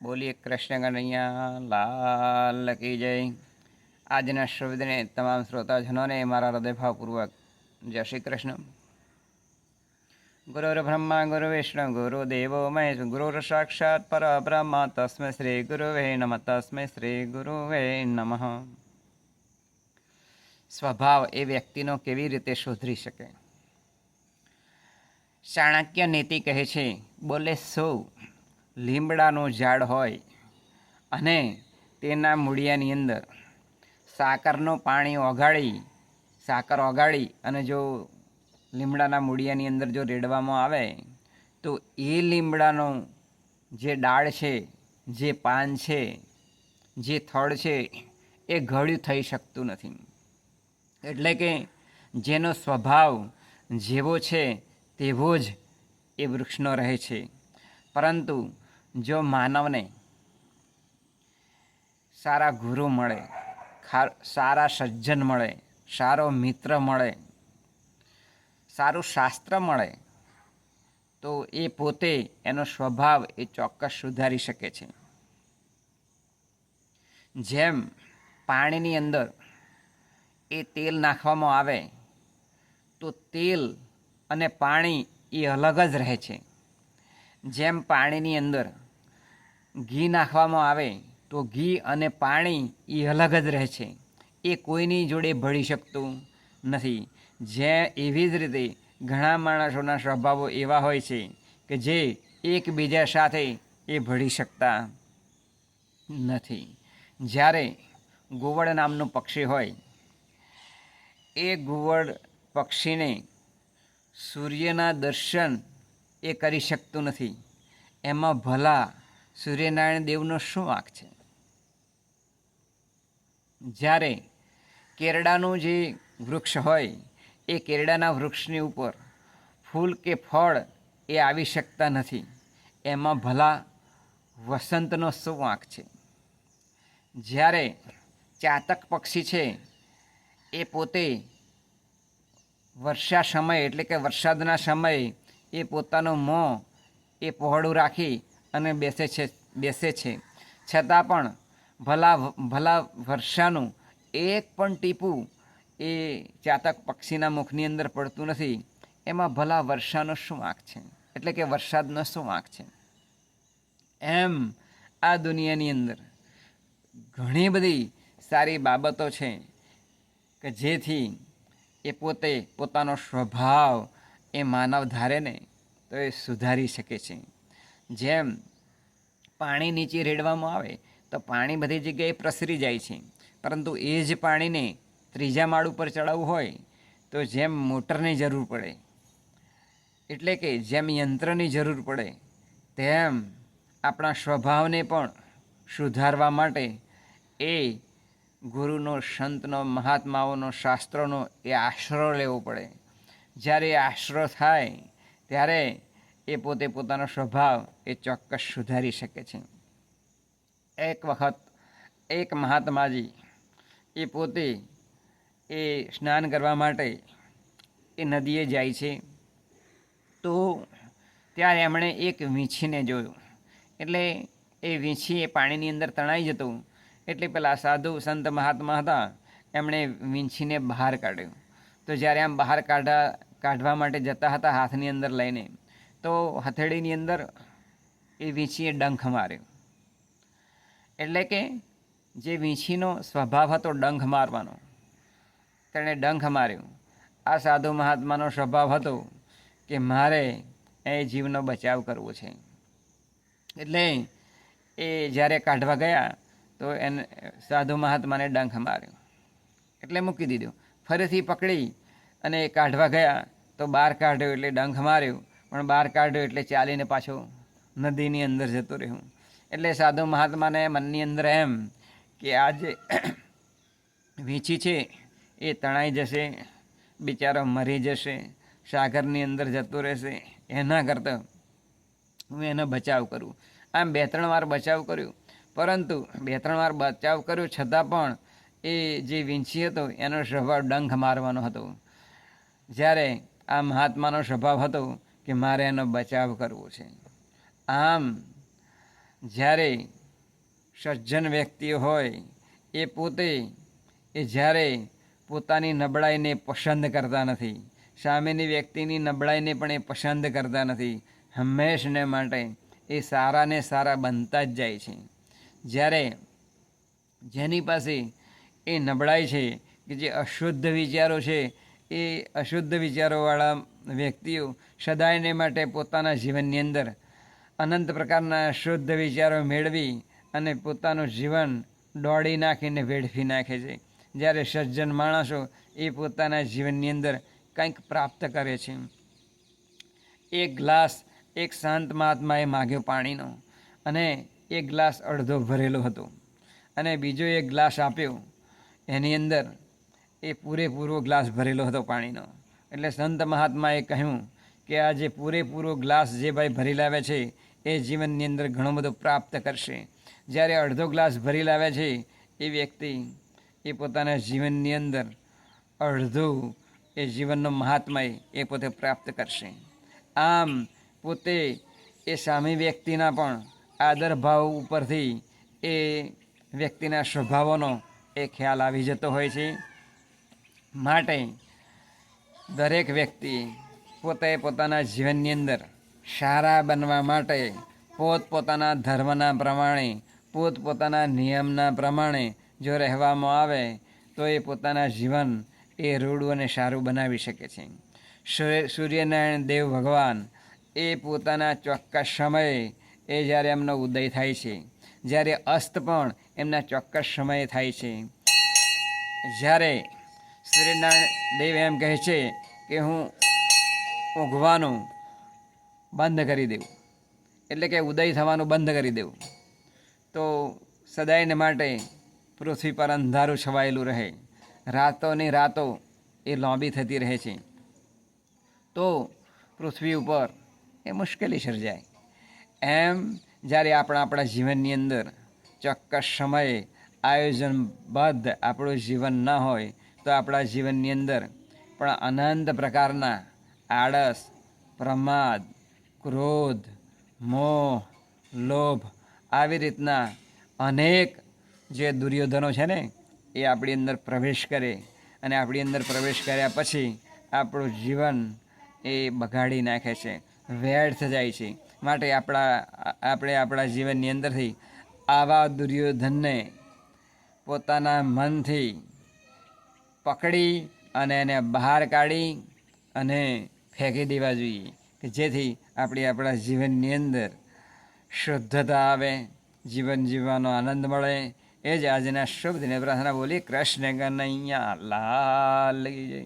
બોલીએ કૃષ્ણ કનૈયા લાલ કી જય। આજના શબ્દને તમામ શ્રોતાજનોને મારા હૃદયભાવપૂર્વક જય શ્રી કૃષ્ણ। ગુરુર બ્રહ્મા ગુરુ વિષ્ણુ ગુરુદેવો મહેશ ગુરુર સાક્ષાત પરબ્રહ્મ તસ્मै શ્રી ગુરુવે નમઃ તસ્मै શ્રી ગુરુવે નમઃ। સ્વભાવ એ વ્યક્તિનો કેવી રીતે સુધરી શકે? ચાણક્ય નીતિ કહે છે, બોલે સૌ લીમડાનું ઝાડ હોય અને તેના મૂળિયાની અંદર સાકર ઓગાળી અને જો લીમડાના મૂળિયાની અંદર જો રેડવામાં આવે તો એ લીમડાનો જે ડાળ છે, જે પાન છે, જે થડ છે એ ઘડ્યું થઈ શકતું નથી। એટલે કે જેનો સ્વભાવ જેવો છે તેવો જ એ વૃક્ષનો રહે છે। પરંતુ જો માનવને સારા ગુરુ મળે, સારા સજ્જન મળે, સારો મિત્ર મળે, સારું શાસ્ત્ર મળે તો એ પોતે એનો સ્વભાવ એ ચોક્કસ સુધારી શકે છે। જેમ પાણીની અંદર એ તેલ નાખવામાં આવે તો તેલ અને પાણી એ અલગ જ રહે છે। જેમ પાણીની અંદર ઘી નાખવામાં આવે તો ઘી અને પાણી એ અલગ જ રહે છે, એ કોઈની જોડે ભળી શકતું નથી। એવી જ રીતે ઘણા માણસોના સ્વભાવો એવા હોય છે કે જે એકબીજા સાથે એ ભળી શકતા નથી। જ્યારે ઘુવડ નામનું પક્ષી હોય, એ ઘુવડ પક્ષીને સૂર્યના દર્શન એ કરી શકતું નથી, એમાં ભલા સૂર્યનારાયણ દેવનો શું વાંક છે? જ્યારે કેરડાનું જે વૃક્ષ હોય એ કેરડાના વૃક્ષની ઉપર ફૂલ કે ફળ એ આવી શકતા નથી, એમાં ભલા વસંતનો શું વાંક છે? જ્યારે ચાતક પક્ષી છે એ પોતે વર્ષા સમયે એટલે કે વરસાદના સમયે એ પોતાનું મોં એ પહોળું રાખી અને બેસે છે છતાં પણ ભલા વર્ષાનું એક પણ ટીપું એ ચાતક પક્ષીના મુખની અંદર પડતું નથી, એમાં ભલા વર્ષાનો શું વાંક છે? એટલે કે વરસાદનો શું વાંક છે? એમ આ દુનિયાની અંદર ઘણી બધી સારી બાબતો છે કે જેથી એ પોતે પોતાનો સ્વભાવ એ માનવ ધારે ને તો એ સુધારી શકે છે। જેમ પાણી નીચે રેડવામાં આવે તો પાણી બધી જગ્યાએ પ્રસરી જાય છે, પરંતુ એ જ પાણીને ત્રીજા માળ ઉપર ચડાવવું હોય તો જેમ મોટરની જરૂર પડે, એટલે કે જેમ યંત્રની જરૂર પડે, તેમ આપણા સ્વભાવને પણ સુધારવા માટે એ ગુરુનો, સંતનો, મહાત્માઓનો, શાસ્ત્રોનો એ આશરો લેવો પડે। જ્યારે એ આશરો થાય ત્યારે એ પોતે પોતાનો સ્વભાવ એ ચોક્કસ સુધારી શકે છે। એક વખત એક મહાત્માજી એ પોતે એ સ્નાન કરવા માટે એ નદીએ જાય છે તો ત્યારે એમણે એક વીંછીને જોયું। એટલે એ વીંછી એ પાણીની અંદર તણાઈ જતું, એટલે પેલા સાધુ સંત મહાત્મા હતા એમણે વીંછીને બહાર કાઢ્યું। તો જ્યારે આમ બહાર કાઢવા માટે જતા હતા હાથની અંદર લઈને, તો હથેળીની અંદર એ વીંછીએ ડંખ માર્યો। એટલે કે જે વીંછીનો સ્વભાવ હતો ડંખ મારવાનો, તેણે ડંખ માર્યો। આ સાધુ મહાત્માનો સ્વભાવ હતો કે મારે એ જીવનો બચાવ કરવો છે, એટલે એ જ્યારે કાઢવા ગયા તો એને સાધુ મહાત્માને ડંખ માર્યો એટલે મૂકી દીધો। ફરીથી પકડી અને કાઢવા ગયા તો બહાર કાઢ્યો એટલે ડંખ માર્યો, પણ બહાર કાઢ્યો એટલે ચાલીને પાછો નદીની અંદર જતો રહ્યો। એટલે સાધુ મહાત્માને મનની અંદર એમ કે આ જે વીંછી છે એ તણાઈ જશે, બિચારો મરી જશે, સાગરની અંદર જતો રહેશે, એના કરતાં હું એનો બચાવ કરું। આમ 2-3 વાર બચાવ કર્યો, પરંતુ 2-3 વાર બચાવ કર્યો છતાં પણ એ જે વીંછી હતો એનો સ્વભાવ ડંખ મારવાનો હતો। જ્યારે આ મહાત્માનો સ્વભાવ હતો કે મારે એનો બચાવ કરવો છે। આમ જ્યારે સજ્જન વ્યક્તિ હોય એ પોતે જ્યારે પોતાની નબળાઈને પસંદ કરતા નથી, સામેની વ્યક્તિની નબળાઈને પણ એ પસંદ કરતા નથી, હંમેશને માટે એ સારાને સારા બનતા જ જાય છે. જ્યારે જેની પાસે એ નબળાઈ છે કે જે અશુદ્ધ વિચારો છે, એ અશુદ્ધ વિચારોવાળા વ્યક્તિઓ સદાયને માટે પોતાના જીવનની અંદર અનંત પ્રકારના શુદ્ધ વિચારો મેળવી અને પોતાનું જીવન દોડી નાખીને વેડફી નાખે છે. જ્યારે સજ્જન માણસો એ પોતાના જીવનની અંદર કંઈક પ્રાપ્ત કરે છે. એક ગ્લાસ એક શાંત મહાત્માએ માગ્યો પાણીનો, અને એક ગ્લાસ અડધો ભરેલો હતો, અને બીજો એક ગ્લાસ આપ્યો, એની અંદર એ પૂરેપૂરો ગ્લાસ ભરેલો હતો પાણીનો. એટલે સંત મહાત્માએ કહ્યું કે આ જે પૂરેપૂરો ગ્લાસ જે ભાઈ ભરી લાવે છે એ જીવનની અંદર ઘણો બધો પ્રાપ્ત કરશે. જ્યારે અડધો ગ્લાસ ભરી લાવે છે એ વ્યક્તિ એ પોતાના જીવનની અંદર અડધું એ જીવનનો મહાત્મય એ પોતે પ્રાપ્ત કરશે. આમ પોતે એ સામી વ્યક્તિના પણ આદર ભાવ ઉપરથી એ વ્યક્તિના સ્વભાવોનો એ ખ્યાલ આવી જતો હોય છે. માટે દરેક વ્યક્તિ પોતે પોતાના જીવનની અંદર સારા બનવા માટે પોતપોતાના ધર્મના પ્રમાણે, પોતપોતાના નિયમના પ્રમાણે જો રહેવામાં આવે તો એ પોતાના જીવન એ રૂડું અને સારું બનાવી શકે છે. સૂર્યનારાયણ દેવ ભગવાન એ પોતાના ચોક્કસ સમયે એ જ્યારે એમનો ઉદય થાય છે, જ્યારે અસ્ત પણ એમના ચોક્કસ સમયે થાય છે. જ્યારે સૂર્યનારાયણ દેવ એમ કહે છે કે હું ઊંઘવાનું બંધ કરી દઉં, એટલે કે ઉદય થવાનું બંધ કરી દઉં, તો સદાયને માટે પૃથ્વી પર અંધારું છવાયેલું રહે, રાતોની રાતો એ લાંબી થતી રહે છે, તો પૃથ્વી ઉપર એ મુશ્કેલી સર્જાય. એમ જ્યારે આપણા જીવનની અંદર ચોક્કસ સમયે આયોજનબદ્ધ આપણું જીવન ન હોય તો આપણા જીવનની અંદર પણ અનંત પ્રકારના આળસ, પ્રમાદ, ક્રોધ, મોહ, લોભ આવી રીતના અનેક જે દુર્યોધનો છે ને એ આપણી અંદર પ્રવેશ કરે, અને આપણી અંદર પ્રવેશ કર્યા પછી આપણું જીવન એ બગાડી નાખે છે, વ્યર્થ જાય છે. માટે આપણે આપણા જીવનની અંદરથી આવા દુર્યોધનને પોતાના મનથી પકડી અને એને બહાર કાઢી અને ફેંકી દેવા જોઈએ, કે જેથી આપણા જીવનની અંદર શુદ્ધતા આવે, જીવન જીવવાનો આનંદ મળે. એ જ આજના શુભ દિને પ્રાર્થના બોલી. કૃષ્ણ કનૈયા લાલ જય.